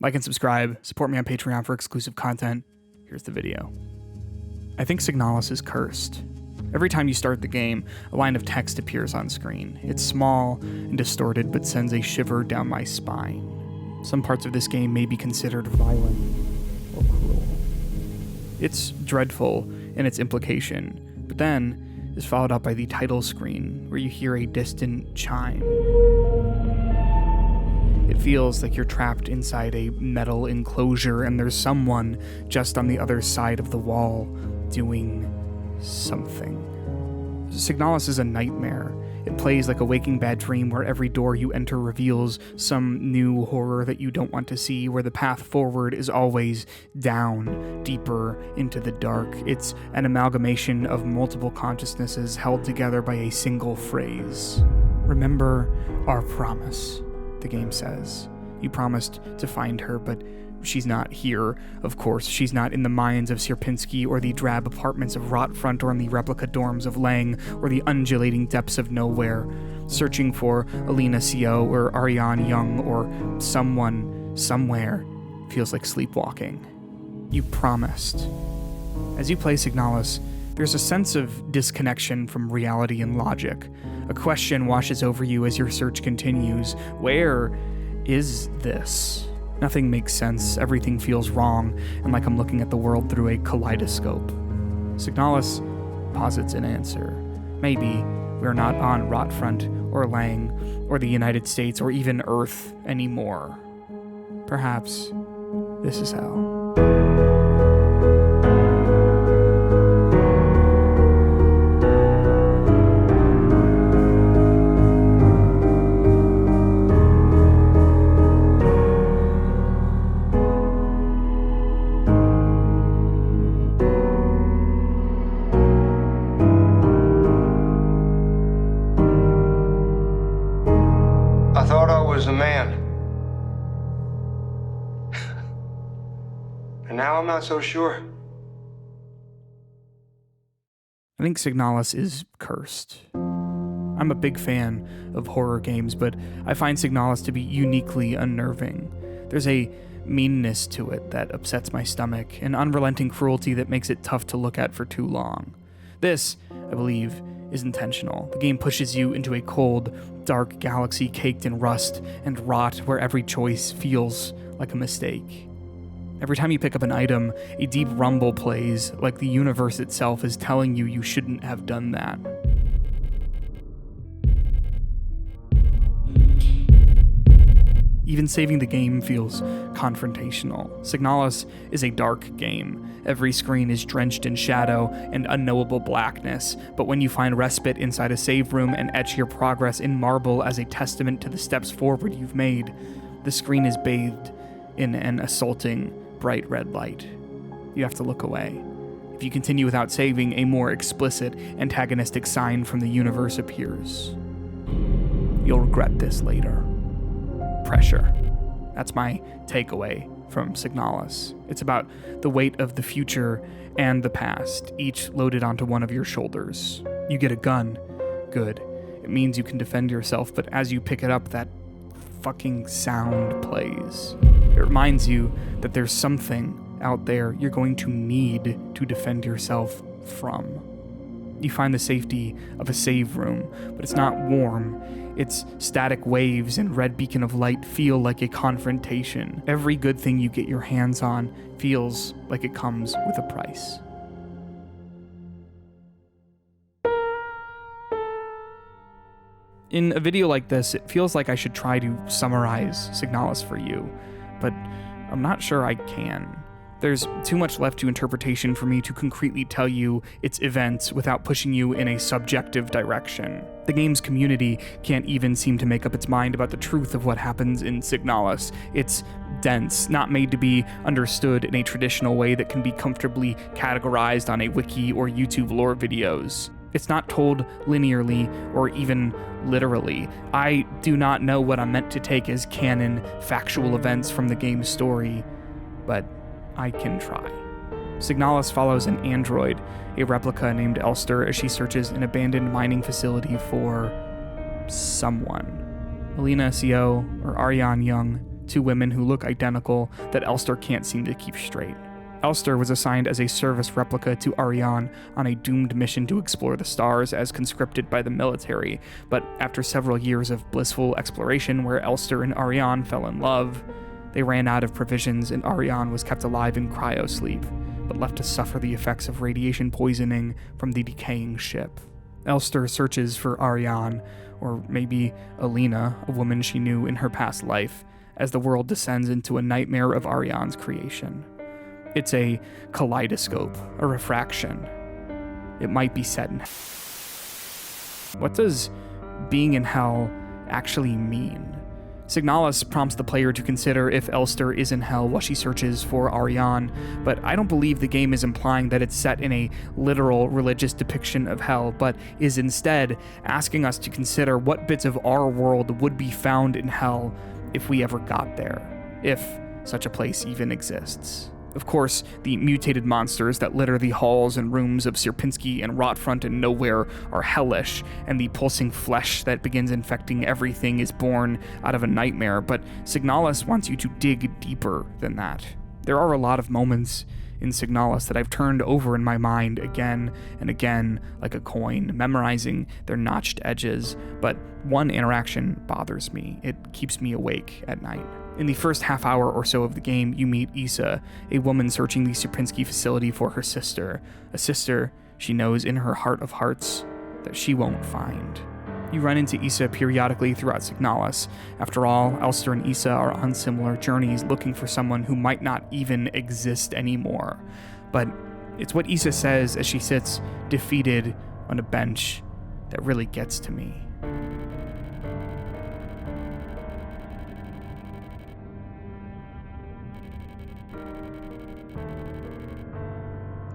Like and subscribe, support me on Patreon for exclusive content. Here's the video. I think Signalis is cursed. Every time you start the game, a line of text appears on screen. It's small and distorted, but sends a shiver down my spine. Some parts of this game may be considered violent or cruel. It's dreadful in its implication, but then is followed up by the title screen, where you hear a distant chime. It feels like you're trapped inside a metal enclosure and there's someone just on the other side of the wall doing something. Signalis is a nightmare. It plays like a waking bad dream where every door you enter reveals some new horror that you don't want to see, where the path forward is always down, deeper into the dark. It's an amalgamation of multiple consciousnesses held together by a single phrase. Remember our promise, the game says. You promised to find her, but she's not here. Of course, she's not in the mines of Sierpinski or the drab apartments of Rotfront or in the replica dorms of Lang or the undulating depths of nowhere. Searching for Alina Sio or Ariane Young or someone somewhere feels like sleepwalking. You promised. As you play Signalis, there's a sense of disconnection from reality and logic. A question washes over you as your search continues. Where is this? Nothing makes sense, everything feels wrong, and like I'm looking at the world through a kaleidoscope. Signalis posits an answer. Maybe we're not on Rotfront or Lang or the United States or even Earth anymore. Perhaps this is hell. I thought I was a man. And now I'm not so sure. I think Signalis is cursed. I'm a big fan of horror games, but I find Signalis to be uniquely unnerving. There's a meanness to it that upsets my stomach, an unrelenting cruelty that makes it tough to look at for too long. This, I believe, is intentional. The game pushes you into a cold, dark galaxy caked in rust and rot where every choice feels like a mistake. Every time you pick up an item, a deep rumble plays, like the universe itself is telling you you shouldn't have done that. Even saving the game feels confrontational. Signalis is a dark game. Every screen is drenched in shadow and unknowable blackness, but when you find respite inside a save room and etch your progress in marble as a testament to the steps forward you've made, the screen is bathed in an assaulting, bright red light. You have to look away. If you continue without saving, a more explicit, antagonistic sign from the universe appears. You'll regret this later. Pressure. That's my takeaway from Signalis. It's about the weight of the future and the past, each loaded onto one of your shoulders. You get a gun. Good. It means you can defend yourself, but as you pick it up, that fucking sound plays. It reminds you that there's something out there you're going to need to defend yourself from. You find the safety of a save room, but it's not warm. Its static waves and red beacon of light feel like a confrontation. Every good thing you get your hands on feels like it comes with a price. In a video like this, it feels like I should try to summarize Signalis for you, but I'm not sure I can. There's too much left to interpretation for me to concretely tell you its events without pushing you in a subjective direction. The game's community can't even seem to make up its mind about the truth of what happens in Signalis. It's dense, not made to be understood in a traditional way that can be comfortably categorized on a wiki or YouTube lore videos. It's not told linearly or even literally. I do not know what I'm meant to take as canon, factual events from the game's story, but I can try. Signalis follows an android, a replica named Elster, as she searches an abandoned mining facility for someone. Alina Sio, or Ariane Young, two women who look identical that Elster can't seem to keep straight. Elster was assigned as a service replica to Ariane on a doomed mission to explore the stars as conscripted by the military, but after several years of blissful exploration where Elster and Ariane fell in love, they ran out of provisions and Ariane was kept alive in cryosleep, but left to suffer the effects of radiation poisoning from the decaying ship. Elster searches for Ariane, or maybe Alina, a woman she knew in her past life, as the world descends into a nightmare of Ariane's creation. It's a kaleidoscope, a refraction. It might be set in hell. What does being in hell actually mean? Signalis prompts the player to consider if Elster is in hell while she searches for Ariane, but I don't believe the game is implying that it's set in a literal religious depiction of hell, but is instead asking us to consider what bits of our world would be found in hell if we ever got there, if such a place even exists. Of course, the mutated monsters that litter the halls and rooms of Sierpinski and Rotfront and Nowhere are hellish, and the pulsing flesh that begins infecting everything is born out of a nightmare, but Signalis wants you to dig deeper than that. There are a lot of moments in Signalis that I've turned over in my mind again and again like a coin, memorizing their notched edges, but one interaction bothers me. It keeps me awake at night. In the first half hour or so of the game, you meet Isa, a woman searching the Sierpinski facility for her sister, a sister she knows in her heart of hearts that she won't find. You run into Isa periodically throughout Signalis. After all, Elster and Isa are on similar journeys looking for someone who might not even exist anymore. But it's what Isa says as she sits defeated on a bench that really gets to me.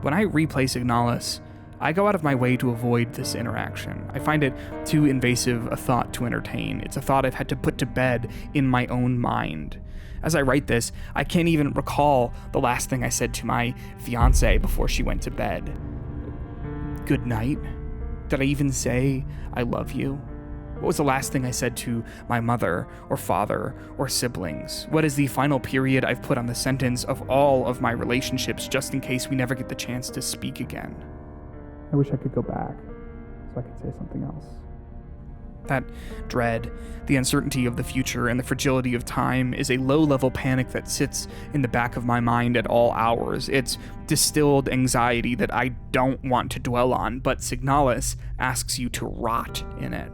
When I replay Signalis, I go out of my way to avoid this interaction. I find it too invasive a thought to entertain. It's a thought I've had to put to bed in my own mind. As I write this, I can't even recall the last thing I said to my fiancée before she went to bed. Good night? Did I even say, I love you? What was the last thing I said to my mother or father or siblings? What is the final period I've put on the sentence of all of my relationships just in case we never get the chance to speak again? I wish I could go back so I could say something else. That dread, the uncertainty of the future, and the fragility of time is a low-level panic that sits in the back of my mind at all hours. It's distilled anxiety that I don't want to dwell on, but Signalis asks you to rot in it.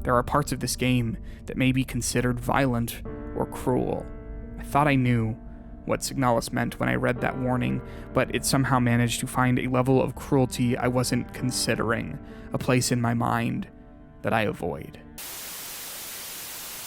There are parts of this game that may be considered violent or cruel. I thought I knew what Signalis meant when I read that warning, but it somehow managed to find a level of cruelty I wasn't considering, a place in my mind that I avoid.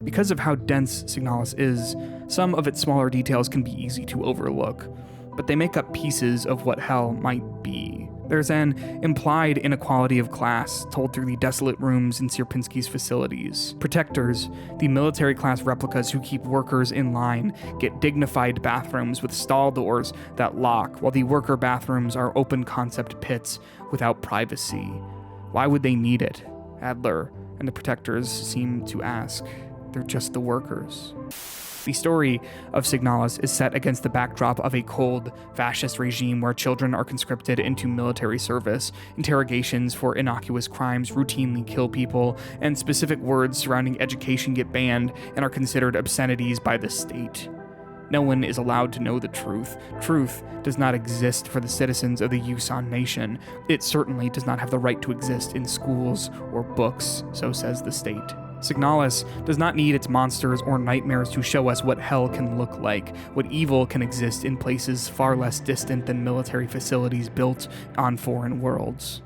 Because of how dense Signalis is, some of its smaller details can be easy to overlook, but they make up pieces of what hell might be. There's an implied inequality of class told through the desolate rooms in Sierpinski's facilities. Protectors, the military-class replicas who keep workers in line, get dignified bathrooms with stall doors that lock, while the worker bathrooms are open-concept pits without privacy. Why would they need it? Adler and the Protectors seem to ask. They're just the workers. The story of Signalis is set against the backdrop of a cold, fascist regime where children are conscripted into military service, interrogations for innocuous crimes routinely kill people, and specific words surrounding education get banned and are considered obscenities by the state. No one is allowed to know the truth. Truth does not exist for the citizens of the Yusan nation. It certainly does not have the right to exist in schools or books, so says the state. Signalis does not need its monsters or nightmares to show us what hell can look like, what evil can exist in places far less distant than military facilities built on foreign worlds.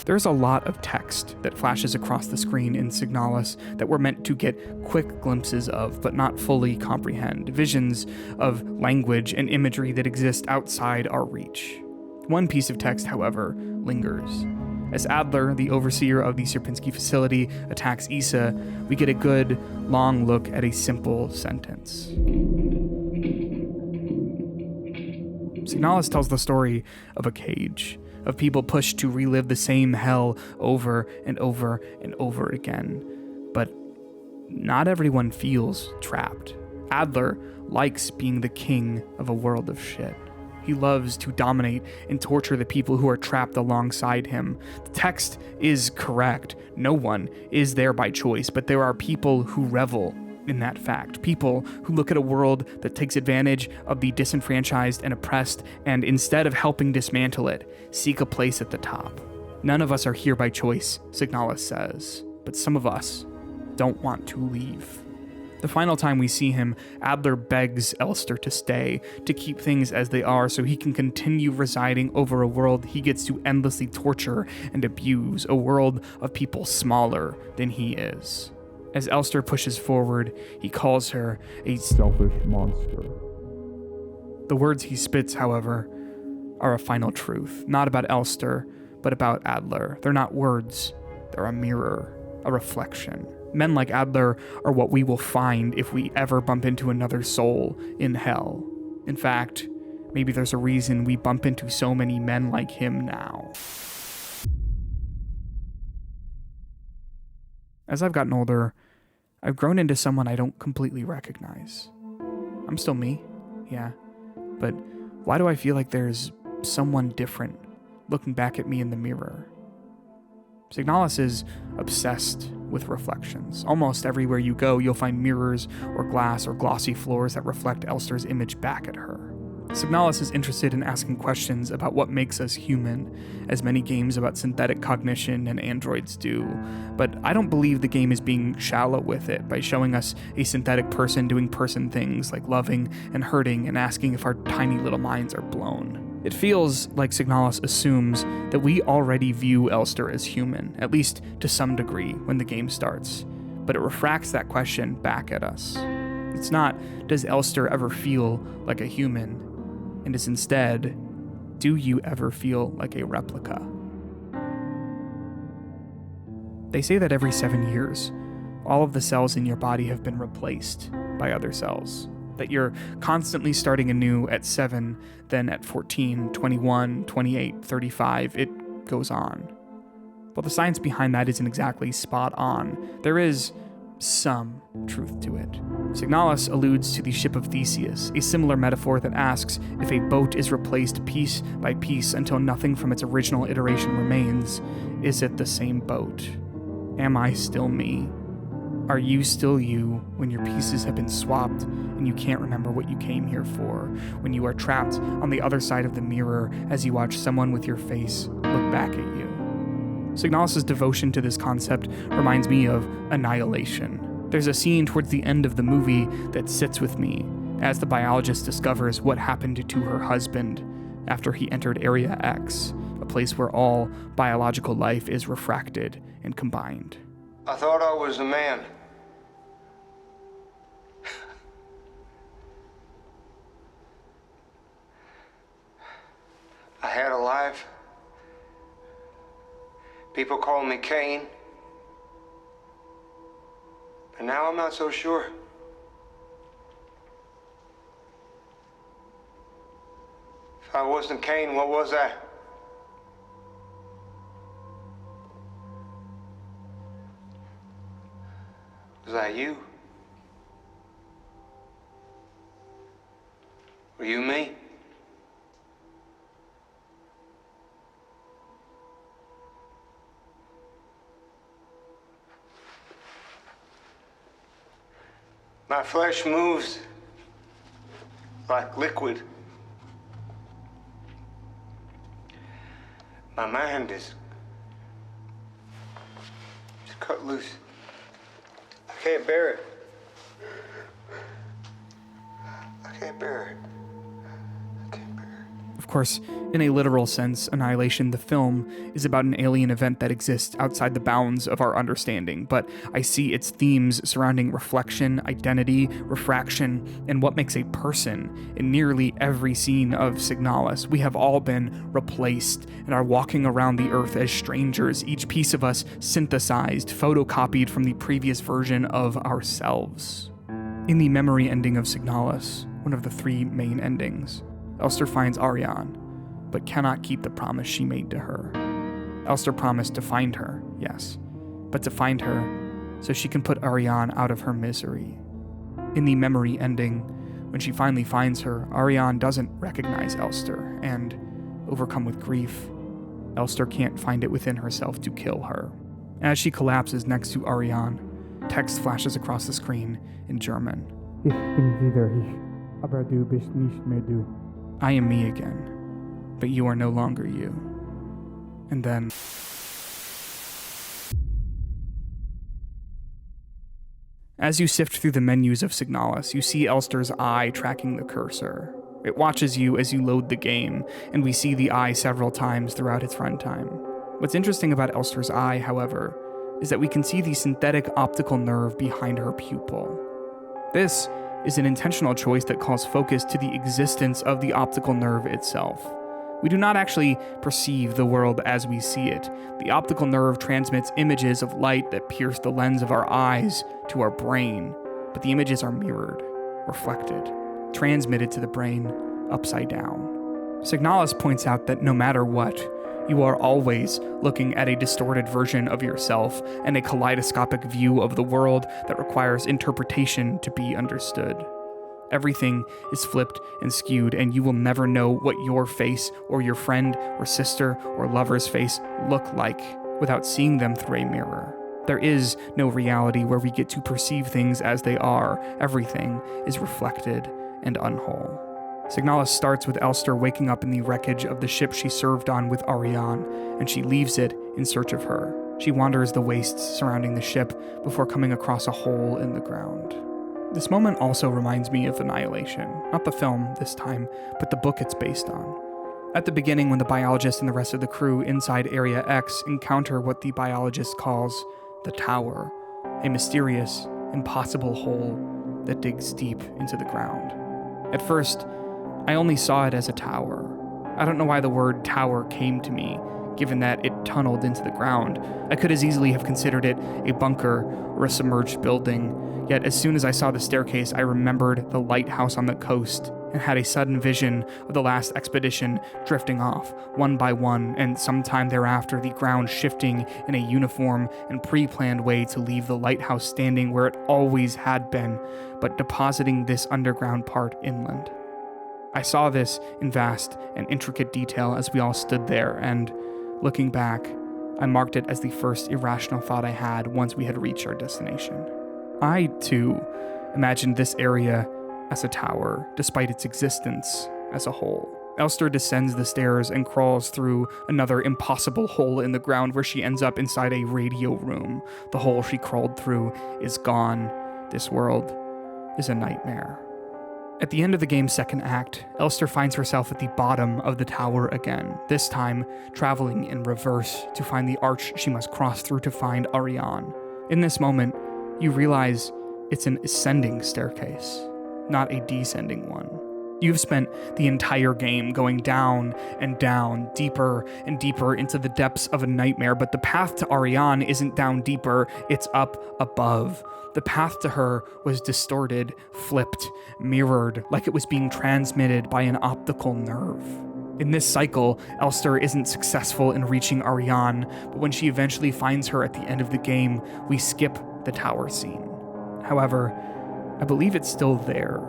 There's a lot of text that flashes across the screen in Signalis that we're meant to get quick glimpses of, but not fully comprehend, visions of language and imagery that exist outside our reach. One piece of text, however, lingers. As Adler, the overseer of the Sierpinski facility, attacks Isa, we get a good, long look at a simple sentence. Signalis tells the story of a cage, of people pushed to relive the same hell over and over and over again. But not everyone feels trapped. Adler likes being the king of a world of shit. He loves to dominate and torture the people who are trapped alongside him. The text is correct. No one is there by choice, but there are people who revel in that fact. People who look at a world that takes advantage of the disenfranchised and oppressed, and instead of helping dismantle it, seek a place at the top. None of us are here by choice, Signalis says, but some of us don't want to leave. The final time we see him, Adler begs Elster to stay, to keep things as they are so he can continue residing over a world he gets to endlessly torture and abuse, a world of people smaller than he is. As Elster pushes forward, he calls her a selfish monster. The words he spits, however, are a final truth, not about Elster, but about Adler. They're not words, they're a mirror, a reflection. Men like Adler are what we will find if we ever bump into another soul in hell. In fact, maybe there's a reason we bump into so many men like him now. As I've gotten older, I've grown into someone I don't completely recognize. I'm still me, yeah, but why do I feel like there's someone different looking back at me in the mirror? Signalis is obsessed with reflections. Almost everywhere you go, you'll find mirrors or glass or glossy floors that reflect Elster's image back at her. Signalis is interested in asking questions about what makes us human, as many games about synthetic cognition and androids do, but I don't believe the game is being shallow with it by showing us a synthetic person doing person things like loving and hurting and asking if our tiny little minds are blown. It feels like Signalis assumes that we already view Elster as human, at least to some degree, when the game starts, but it refracts that question back at us. It's not, does Elster ever feel like a human? And is instead, do you ever feel like a replica? They say that every 7 years, all of the cells in your body have been replaced by other cells. That you're constantly starting anew at 7, then at 14, 21, 28, 35, it goes on. Well, the science behind that isn't exactly spot on. There is some truth to it. Signalis alludes to the ship of Theseus, a similar metaphor that asks if a boat is replaced piece by piece until nothing from its original iteration remains, is it the same boat? Am I still me? Are you still you when your pieces have been swapped and you can't remember what you came here for, when you are trapped on the other side of the mirror as you watch someone with your face look back at you? Signalis' devotion to this concept reminds me of Annihilation. There's a scene towards the end of the movie that sits with me as the biologist discovers what happened to her husband after he entered Area X, a place where all biological life is refracted and combined. I thought I was a man. I had a life. People call me Cain. But now I'm not so sure. If I wasn't Cain, what was I? Was that you? Were you me? My flesh moves like liquid. My mind is cut loose. I can't bear it. I can't bear it. I can't bear it. Of course, in a literal sense, Annihilation, the film, is about an alien event that exists outside the bounds of our understanding, but I see its themes surrounding reflection, identity, refraction, and what makes a person in nearly every scene of Signalis. We have all been replaced and are walking around the earth as strangers, each piece of us synthesized, photocopied from the previous version of ourselves. In the memory ending of Signalis, one of the 3 main endings, Elster finds Ariane, but cannot keep the promise she made to her. Elster promised to find her, yes, but to find her so she can put Ariane out of her misery. In the memory ending, when she finally finds her, Ariane doesn't recognize Elster, and, overcome with grief, Elster can't find it within herself to kill her. As she collapses next to Ariane, text flashes across the screen in German. Ich bin wieder ich, aber du bist nicht mehr du. I am me again, but you are no longer you. And then... As you sift through the menus of Signalis, you see Elster's eye tracking the cursor. It watches you as you load the game, and we see the eye several times throughout its runtime. What's interesting about Elster's eye, however, is that we can see the synthetic optical nerve behind her pupil. This is an intentional choice that calls focus to the existence of the optical nerve itself. We do not actually perceive the world as we see it. The optical nerve transmits images of light that pierce the lens of our eyes to our brain, but the images are mirrored, reflected, transmitted to the brain upside down. Signalis points out that no matter what, you are always looking at a distorted version of yourself and a kaleidoscopic view of the world that requires interpretation to be understood. Everything is flipped and skewed, and you will never know what your face or your friend or sister or lover's face look like without seeing them through a mirror. There is no reality where we get to perceive things as they are. Everything is reflected and unwhole. Signalis starts with Elster waking up in the wreckage of the ship she served on with Ariane, and she leaves it in search of her. She wanders the wastes surrounding the ship before coming across a hole in the ground. This moment also reminds me of Annihilation, not the film this time, but the book it's based on. At the beginning, when the biologist and the rest of the crew inside Area X encounter what the biologist calls the Tower, a mysterious, impossible hole that digs deep into the ground. At first, I only saw it as a tower. I don't know why the word tower came to me, given that it tunneled into the ground. I could as easily have considered it a bunker or a submerged building. Yet as soon as I saw the staircase, I remembered the lighthouse on the coast and had a sudden vision of the last expedition drifting off, one by one, and sometime thereafter the ground shifting in a uniform and pre-planned way to leave the lighthouse standing where it always had been, but depositing this underground part inland. I saw this in vast and intricate detail as we all stood there, and, looking back, I marked it as the first irrational thought I had once we had reached our destination. I, too, imagined this area as a tower, despite its existence as a hole. Elster descends the stairs and crawls through another impossible hole in the ground where she ends up inside a radio room. The hole she crawled through is gone. This world is a nightmare. At the end of the game's second act, Elster finds herself at the bottom of the tower again, this time traveling in reverse to find the arch she must cross through to find Ariane. In this moment, you realize it's an ascending staircase, not a descending one. You've spent the entire game going down and down, deeper and deeper into the depths of a nightmare, but the path to Ariane isn't down deeper, it's up above. The path to her was distorted, flipped, mirrored, like it was being transmitted by an optical nerve. In this cycle, Elster isn't successful in reaching Ariane, but when she eventually finds her at the end of the game, we skip the tower scene. However, I believe it's still there,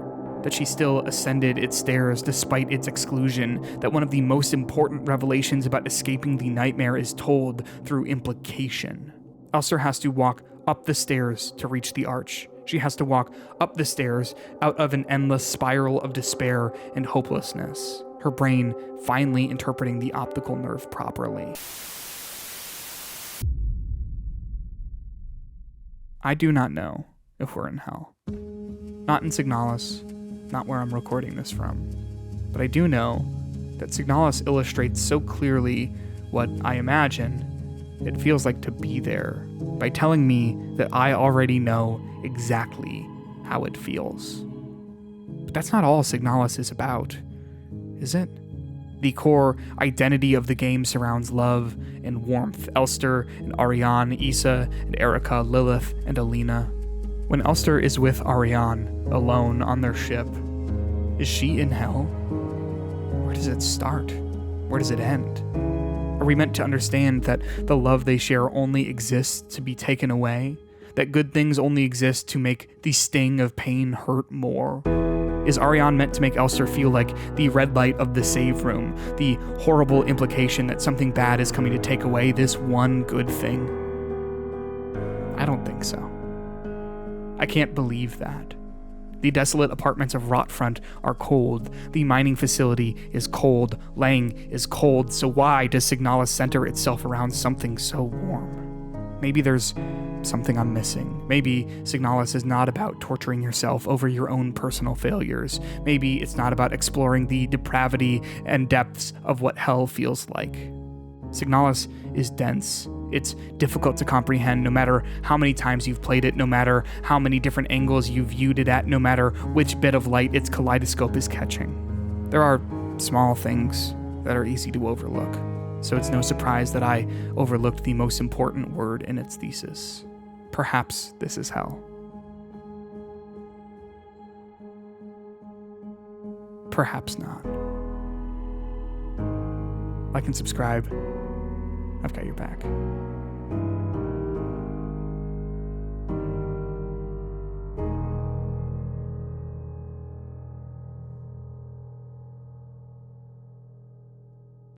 that she still ascended its stairs despite its exclusion, that one of the most important revelations about escaping the nightmare is told through implication. Elster has to walk up the stairs to reach the arch. She has to walk up the stairs out of an endless spiral of despair and hopelessness, her brain finally interpreting the optical nerve properly. I do not know if we're in hell. Not in Signalis, not where I'm recording this from. But I do know that Signalis illustrates so clearly what I imagine it feels like to be there by telling me that I already know exactly how it feels. But that's not all Signalis is about, is it? The core identity of the game surrounds love and warmth. Elster and Ariane, Issa and Erica, Lilith and Alina. When Elster is with Ariane, alone on their ship, is she in hell? Where does it start? Where does it end? Are we meant to understand that the love they share only exists to be taken away? That good things only exist to make the sting of pain hurt more? Is Ariane meant to make Elster feel like the red light of the save room, the horrible implication that something bad is coming to take away this one good thing? I don't think so. I can't believe that. The desolate apartments of Rotfront are cold. The mining facility is cold. Lang is cold. So why does Signalis center itself around something so warm? Maybe there's something I'm missing. Maybe Signalis is not about torturing yourself over your own personal failures. Maybe it's not about exploring the depravity and depths of what hell feels like. Signalis is dense. It's difficult to comprehend no matter how many times you've played it, no matter how many different angles you've viewed it at, no matter which bit of light its kaleidoscope is catching. There are small things that are easy to overlook, so it's no surprise that I overlooked the most important word in its thesis. Perhaps this is hell. Perhaps not. Like and subscribe. I've got your back.